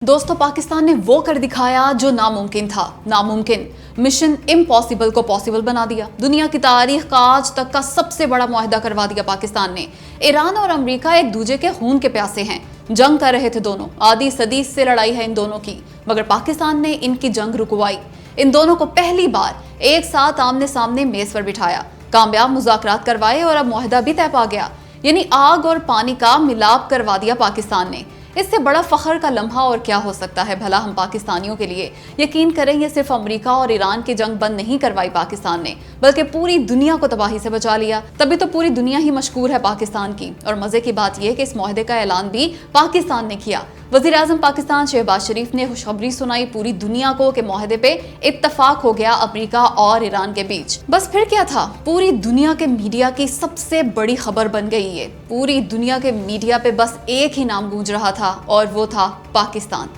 दोस्तों, पाकिस्तान ने वो कर दिखाया जो नामुमकिन था। नामुमकिन मिशन इम्पॉसिबल को पॉसिबल बना दिया। दुनिया की तारीख का आज तक का सबसे बड़ा मुआहदा करवा दिया पाकिस्तान ने। ईरान और अमेरिका एक दूसरे के खून के प्यासे हैं, जंग कर रहे थे दोनों। आधी सदी से लड़ाई है इन दोनों की, मगर पाकिस्तान ने इनकी जंग रुकवाई। इन दोनों को पहली बार एक साथ आमने सामने मेज पर बिठाया, कामयाब मुज़ाकरात करवाए और अब मुआहदा भी तय पा गया। यानी आग और पानी का मिलाप करवा दिया पाकिस्तान ने। इससे बड़ा फख्र का लम्हा और क्या हो सकता है भला हम पाकिस्तानियों के लिए। यकीन करें, ये सिर्फ अमेरिका और ईरान की जंग बंद नहीं करवाई पाकिस्तान ने, बल्कि पूरी दुनिया को तबाही से बचा लिया। तभी तो पूरी दुनिया ही मशहूर है पाकिस्तान की। और मजे की बात यह कि इस मुआहदे का ऐलान भी पाकिस्तान ने किया। वज़ीर आज़म पाकिस्तान शहबाज शरीफ ने खुशखबरी सुनाई पूरी दुनिया को कि मुआहदे पे इत्तफाक हो गया अमेरिका और ईरान के बीच। बस फिर क्या था, पूरी दुनिया के मीडिया की सबसे बड़ी खबर बन गई ये। पूरी दुनिया के मीडिया पे बस एक ही नाम गूंज रहा था और वो था पाकिस्तान।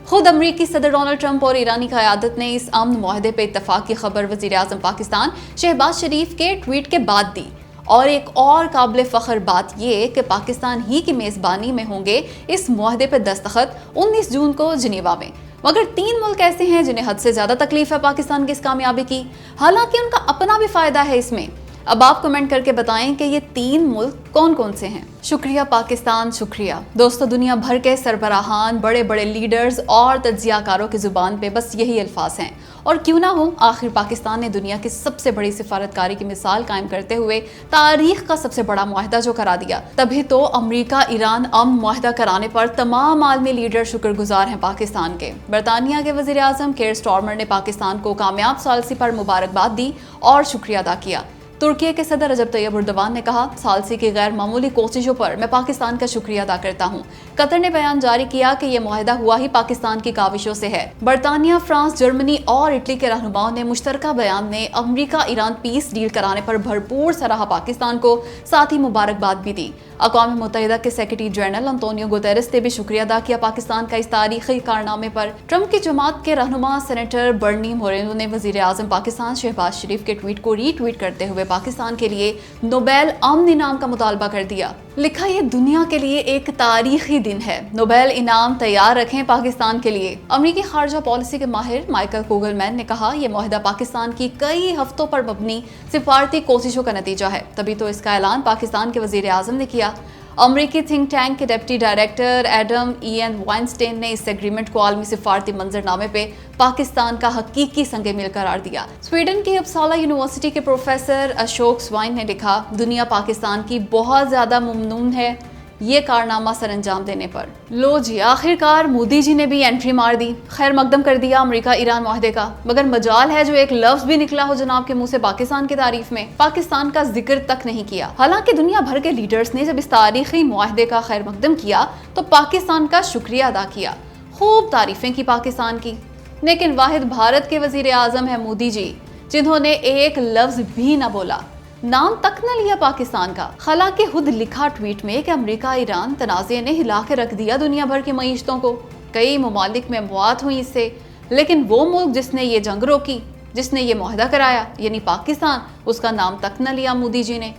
खुद अमरीकी सदर डोनाल्ड ट्रंप और ईरानी क़यादत ने इस अमन मुआहदे पे इत्तफाक की खबर वज़ीर आज़म पाकिस्तान शहबाज शरीफ के ट्वीट के बाद दी। और एक और काबिल फ़ख्र बात ये कि पाकिस्तान ही की मेज़बानी में होंगे इस मुआहदे पर दस्तखत 19 जून को जिनेवा में। मगर 3 मुल्क ऐसे हैं जिन्हें हद से ज़्यादा तकलीफ है पाकिस्तान की इस कामयाबी की, हालांकि उनका अपना भी फ़ायदा है इसमें। अब आप कमेंट करके बताएं कि ये 3 मुल्क कौन कौन से हैं। शुक्रिया पाकिस्तान, शुक्रिया। दोस्तों, दुनिया भर के सरबराहान, बड़े बड़े लीडर्स और तज्जियाकारों की ज़ुबान पे बस यही अल्फाज हैं। और क्यों ना हो, आखिर पाकिस्तान ने दुनिया की सबसे बड़ी सिफारतकारी की मिसाल कायम करते हुए तारीख का सबसे बड़ा मुआहदा जो करा दिया। तभी तो अमेरिका ईरान अमन मुआहदा कराने पर तमाम आलमी लीडर शुक्रगुजार हैं पाकिस्तान के। बरतानिया के वज़ीर आज़म केयर स्टारमर ने पाकिस्तान को कामयाब सालसी पर मुबारकबाद दी और शुक्रिया अदा किया। तुर्की के सदर रजब तैयब एर्दोगान ने कहा, सालसी की गैर मामूली कोशिशों पर मैं पाकिस्तान का शुक्रिया अदा करता हूँ। कतर ने बयान जारी किया कि यह मुआहदा हुआ ही पाकिस्तान की काविशों से है। बरतानिया, फ्रांस, जर्मनी और इटली के रहनुमाओं ने मुश्तरका बयान में अमेरिका ईरान पीस डील कराने पर भरपूर सराहा पाकिस्तान को, साथ ही मुबारकबाद भी दी। अक़वाम मुत्तहिदा के सेक्रेटरी जनरल अंतोनियो गुतेरेस ने भी शुक्रिया अदा किया पाकिस्तान का इस तारीखी कारनामे पर। ट्रंप की जमात के रहनुमा सेनेटर बर्नी मोरेनो ने वज़ीर आज़म पाकिस्तान शहबाज शरीफ के ट्वीट को रीट्वीट करते हुए पाकिस्तान के लिए नोबेल अमन इनाम का मुतालबा कर दिया। लिखा, ये दुनिया के लिए एक तारीखी दिन है, नोबेल इनाम तैयार रखें पाकिस्तान के लिए। अमेरिकी खारजा पॉलिसी के माहिर माइकल कोगलमैन ने कहा, यह मुआहदा पाकिस्तान की कई हफ्तों पर मबनी सिफारती कोशिशों का नतीजा है। तभी तो इसका ऐलान पाकिस्तान के वज़ीर आज़म ने किया। अमरीकी थिंक टैंक के डिप्टी डायरेक्टर एडम इएन वाइनस्टेन ने इस एग्रीमेंट को आलमी सिफारती मंजरनामे पे पाकिस्तान का हकीकी संगे मिल करार दिया। स्वीडन की उपसाला यूनिवर्सिटी के प्रोफेसर अशोक स्वाइन ने लिखा, दुनिया पाकिस्तान की बहुत ज़्यादा मुमनून है ये कारनामा सर अंजाम देने पर। लो जी, आखिरकार मोदी जी ने भी एंट्री मार दी, खैर मकदम कर दिया अमेरिका ईरान मुआहदे का। मगर मजाल है जो एक लफ्ज भी निकला हो जनाब के मुंह से पाकिस्तान की तारीफ में, पाकिस्तान का जिक्र तक नहीं किया। हालांकि दुनिया भर के लीडर्स ने जब इस तारीखी मुआहदे का खैर मकदम किया तो पाकिस्तान का शुक्रिया अदा किया, खूब तारीफें की पाकिस्तान की। लेकिन वाहिद भारत के वजीर आजम है मोदी जी, जिन्होंने एक लफ्ज भी न बोला, नाम तक न लिया पाकिस्तान का। हालांकि खुद लिखा ट्वीट में कि अमेरिका ईरान तनाज़े ने हिला के रख दिया दुनिया भर की मईशतों को, कई ममालिक में मौत हुई इससे। लेकिन वो मुल्क जिसने ये जंग रोकी, जिसने ये मुआहदा कराया, यानी पाकिस्तान, उसका नाम तक न लिया मोदी जी ने।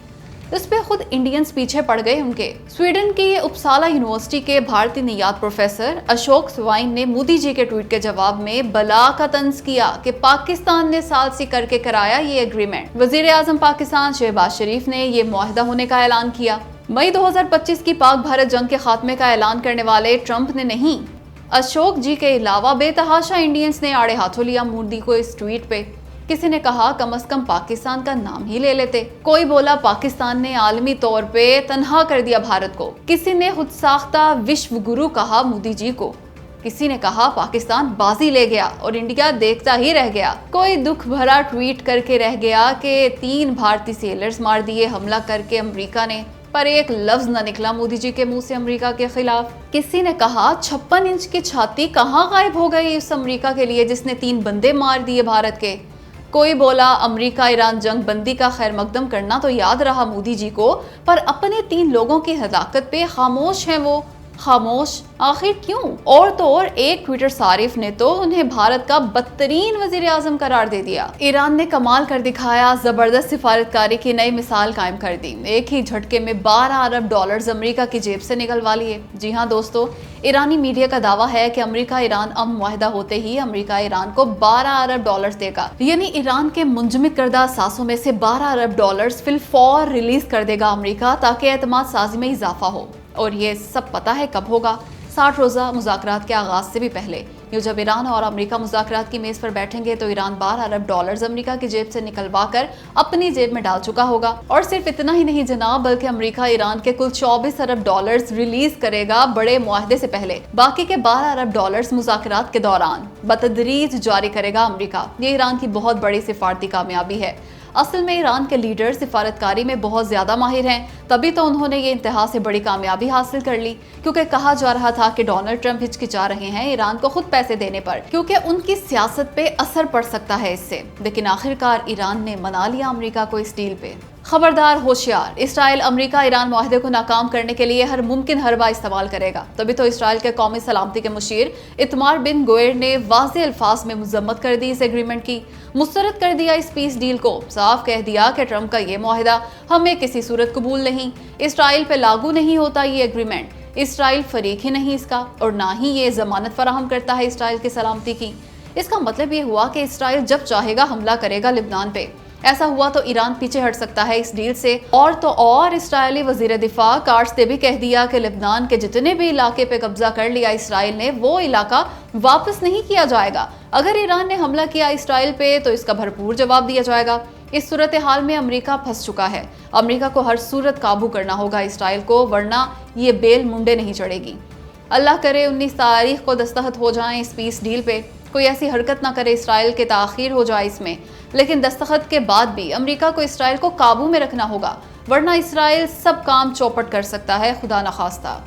इस पे खुद इंडियंस पीछे पड़ गए उनके। स्वीडन की उपसाला यूनिवर्सिटी के भारतीय नियात प्रोफेसर अशोक स्वाइन ने मोदी जी के ट्वीट के जवाब में बला का तंज किया कि पाकिस्तान ने सालसी करके कराया ये एग्रीमेंट। वजीर आजम पाकिस्तान शहबाज शरीफ ने ये मुआहदा होने का ऐलान किया। मई 2025 की पाक भारत जंग के खात्मे का ऐलान करने वाले ट्रंप ने नहीं, अशोक जी के अलावा बेतहाशा इंडियंस ने आड़े हाथों लिया मोदी को इस ट्वीट पे। किसी ने कहा कम से कम पाकिस्तान का नाम ही ले लेते, कोई बोला पाकिस्तान ने आलमी तौर पे तन्हा कर दिया भारत को, किसी ने खुद साख्ता विश्व गुरु कहा मोदी जी को, किसी ने कहा पाकिस्तान बाजी ले गया और इंडिया देखता ही रह गया। कोई दुख भरा ट्वीट करके रह गया कि 3 भारतीय सेलर्स मार दिए हमला करके अमेरिका ने, पर एक लफ्ज न निकला मोदी जी के मुंह से अमेरिका के खिलाफ। किसी ने कहा 56 इंच की छाती कहाँ गायब हो गई उस अमेरिका के लिए जिसने 3 बंदे मार दिए भारत के। कोई बोला अमेरिका ईरान जंग बंदी का खैर मकदम करना तो याद रहा मोदी जी को, पर अपने 3 लोगों की हलाकत पे खामोश हैं वो, خاموش آخر کیوں؟ اور تو اور ایک ٹویٹر صارف نے تو انہیں بھارت کا بدترین وزیر اعظم قرار دے دیا۔ ایران نے کمال کر دکھایا، زبردست سفارتکاری کی نئی مثال قائم کر دی، ایک ہی جھٹکے میں 12 ارب ڈالرز امریکہ کی جیب سے نکلوا لیے۔ جی ہاں دوستو، ایرانی میڈیا کا دعویٰ ہے کہ امریکہ ایران امن معاہدہ ہوتے ہی امریکہ ایران کو 12 ارب ڈالرز دے گا، یعنی ایران کے منجمد کردہ اثاثوں میں سے 12 ارب ڈالرز فی الفور ریلیز کر دے گا امریکہ، تاکہ اعتماد سازی میں اضافہ ہو۔ اور یہ سب پتہ ہے کب ہوگا؟ 60 روزہ مذاکرات کے آغاز سے بھی پہلے۔ یہ جب ایران اور امریکہ مذاکرات کی میز پر بیٹھیں گے تو ایران 12 ارب ڈالرز امریکہ کی جیب سے نکلوا کر اپنی جیب میں ڈال چکا ہوگا۔ اور صرف اتنا ہی نہیں جناب، بلکہ امریکہ ایران کے کل 24 ارب ڈالرز ریلیز کرے گا بڑے معاہدے سے پہلے۔ باقی کے 12 ارب ڈالرز مذاکرات کے دوران بتدریج جاری کرے گا امریکہ۔ یہ ایران کی بہت بڑی سفارتی کامیابی ہے۔ اصل میں ایران کے لیڈر سفارتکاری میں بہت زیادہ ماہر ہیں، تبھی تو انہوں نے یہ انتہا سے بڑی کامیابی حاصل کر لی، کیونکہ کہا جا رہا تھا کہ ڈونلڈ ٹرمپ ہچکچا رہے ہیں ایران کو خود پیسے دینے پر، کیونکہ ان کی سیاست پہ اثر پڑ سکتا ہے اس سے۔ لیکن آخرکار ایران نے منا لیا امریکہ کو اس ڈیل پہ۔ خبردار، ہوشیار، اسرائیل امریکہ ایران معاہدے کو ناکام کرنے کے لیے ہر ممکن حربہ استعمال کرے گا۔ تبھی تو اسرائیل کے قومی سلامتی کے مشیر اتمار بن گوئر نے واضح الفاظ میں مذمت کر دی اس ایگریمنٹ کی، مسترد کر دیا اس پیس ڈیل کو، صاف کہہ دیا کہ ٹرمپ کا یہ معاہدہ ہمیں کسی صورت قبول نہیں، اسرائیل پہ لاگو نہیں ہوتا یہ ایگریمنٹ، اسرائیل فریق ہی نہیں اس کا، اور نہ ہی یہ ضمانت فراہم کرتا ہے اسرائیل کی سلامتی کی۔ اس کا مطلب یہ ہوا کہ اسرائیل جب چاہے گا حملہ کرے گا لبنان پہ۔ ایسا ہوا تو ایران پیچھے ہٹ سکتا ہے اس ڈیل سے، اور تو اور اسرائیلی وزیر دفاع کارٹس نے بھی کہہ دیا کہ لبنان کے جتنے بھی علاقے پہ قبضہ کر لیا اسرائیل نے، وہ علاقہ واپس نہیں کیا جائے گا۔ اگر ایران نے حملہ کیا اسرائیل پہ تو اس کا بھرپور جواب دیا جائے گا۔ اس صورتحال میں امریکہ پھنس چکا ہے۔ امریکہ کو ہر صورت قابو کرنا ہوگا اسرائیل کو، ورنہ یہ بیل منڈے نہیں چڑھے گی۔ اللہ کرے 19 تاریخ کو دستخط ہو جائیں اس پیس ڈیل پہ، کوئی ایسی حرکت نہ کرے اسرائیل کے تاخیر ہو جائے اس میں، لیکن دستخط کے بعد بھی امریکہ کو اسرائیل کو قابو میں رکھنا ہوگا، ورنہ اسرائیل سب کام چوپٹ کر سکتا ہے، خدا نخواستہ۔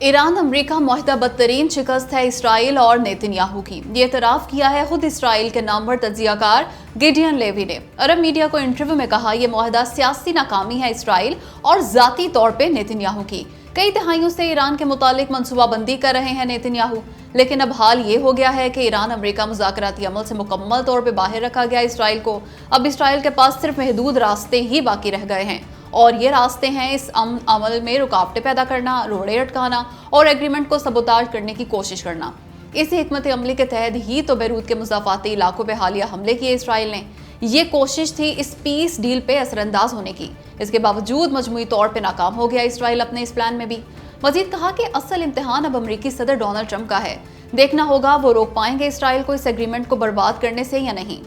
ایران امریکہ معاہدہ بدترین شکست ہے اسرائیل اور نیتن یاہو کی، یہ اعتراف کیا ہے خود اسرائیل کے نامور تجزیہ کار گیڈین لیوی نے۔ عرب میڈیا کو انٹرویو میں کہا یہ معاہدہ سیاسی ناکامی ہے اسرائیل اور ذاتی طور پہ نیتن یاہو کی۔ کئی دہائیوں سے ایران کے متعلق منصوبہ بندی کر رہے ہیں نیتن یاہو، لیکن اب حال یہ ہو گیا ہے کہ ایران امریکہ مذاکراتی عمل سے مکمل طور پہ باہر رکھا گیا اسرائیل کو۔ اب اسرائیل کے پاس صرف محدود راستے ہی باقی رہ گئے ہیں، اور یہ راستے ہیں اس عمل میں رکاوٹیں پیدا کرنا، روڑے اٹکانا اور ایگریمنٹ کو سبوتاژ کرنے کی کوشش کرنا۔ اسی حکمت عملی کے تحت ہی تو بیروت کے مضافاتی علاقوں پہ حالیہ حملے کیے اسرائیل نے۔ یہ کوشش تھی اس پیس ڈیل پہ اثر انداز ہونے کی، اس کے باوجود مجموعی طور پہ ناکام ہو گیا اسرائیل اپنے اس پلان میں بھی۔ مزید کہا کہ اصل امتحان اب امریکی صدر ڈونلڈ ٹرمپ کا ہے، دیکھنا ہوگا وہ روک پائیں گے اسرائیل کو اس ایگریمنٹ کو برباد کرنے سے یا نہیں۔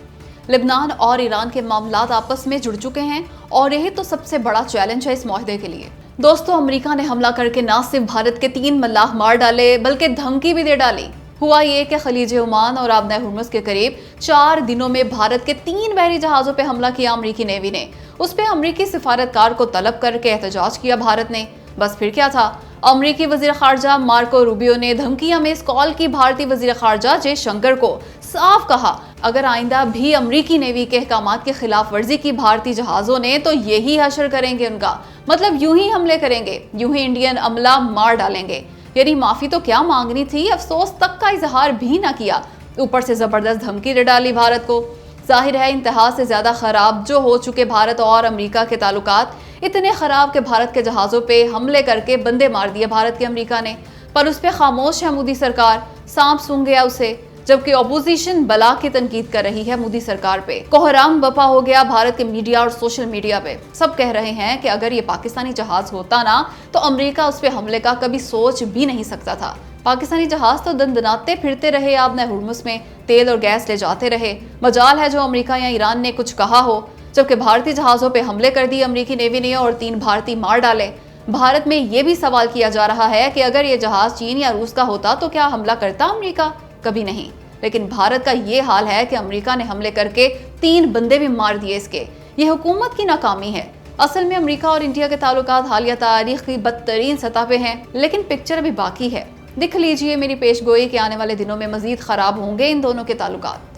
لبنان اور ایران کے معاملات آپس میں جڑ چکے ہیں، اور یہی تو سب سے بڑا چیلنج ہے اس معاہدے کے لیے۔ دوستو، امریکہ نے حملہ کر کے نہ صرف بھارت کے 3 ملاح مار ڈالے بلکہ دھمکی بھی دے ڈالی۔ ہوا یہ کہ خلیج عمان اور آبنۂ ہرمز کے قریب 4 دنوں میں بھارت کے 3 بحری جہازوں پہ حملہ کیا امریکی نیوی نے۔ اس پہ امریکی سفارتکار کو طلب کر کے احتجاج کیا بھارت نے۔ بس پھر کیا تھا؟ امریکی وزیر خارجہ مارکو روبیو نے دھمکیاں میں اس کال کی بھارتی وزیر خارجہ جے شنکر کو، صاف کہا اگر آئندہ بھی امریکی نیوی کے احکامات کی خلاف ورزی کی بھارتی جہازوں نے تو یہی حشر کریں گے ان کا، مطلب یوں ہی حملے کریں گے، یوں ہی انڈین عملہ مار ڈالیں گے۔ یعنی معافی تو کیا مانگنی تھی، افسوس تک کا اظہار بھی نہ کیا، اوپر سے زبردست دھمکی دے ڈالی بھارت کو۔ ظاہر ہے انتہا سے زیادہ خراب جو ہو چکے بھارت اور امریکہ کے تعلقات، اتنے خراب کہ بھارت کے جہازوں پہ حملے کر کے بندے مار دیے بھارت کے امریکہ نے، پر اس پہ خاموش ہے مودی سرکار، سانپ سونگ گیا اسے، جبکہ اپوزیشن بلا کی تنقید کر رہی ہے مودی سرکار پہ۔ کوہرام بپا ہو گیا بھارت کے میڈیا اور سوشل میڈیا پہ، سب کہہ رہے ہیں کہ اگر یہ پاکستانی جہاز ہوتا نا تو امریکہ اس پہ حملے کا کبھی سوچ بھی نہیں سکتا تھا۔ پاکستانی جہاز تو دندناتے پھرتے رہے آبنۂ ہرمز میں، تیل اور گیس لے جاتے رہے، مجال ہے جو امریکہ یا ایران نے کچھ کہا ہو، جبکہ بھارتی جہازوں پہ حملے کر دی امریکی نیوی نے اور 3 بھارتی مار ڈالے۔ بھارت میں یہ بھی سوال کیا جا رہا ہے کہ اگر یہ جہاز چین یا روس کا ہوتا تو کیا حملہ کرتا امریکہ؟ کبھی نہیں۔ لیکن بھارت کا یہ حال ہے کہ امریکہ نے حملے کر کے 3 بندے بھی مار دیے اس کے۔ یہ حکومت کی ناکامی ہے۔ اصل میں امریکہ اور انڈیا کے تعلقات حالیہ تاریخ کی بدترین سطح پہ ہیں، لیکن پکچر ابھی باقی ہے۔ دیکھ لیجئے میری پیش گوئی کہ آنے والے دنوں میں مزید خراب ہوں گے ان دونوں کے تعلقات۔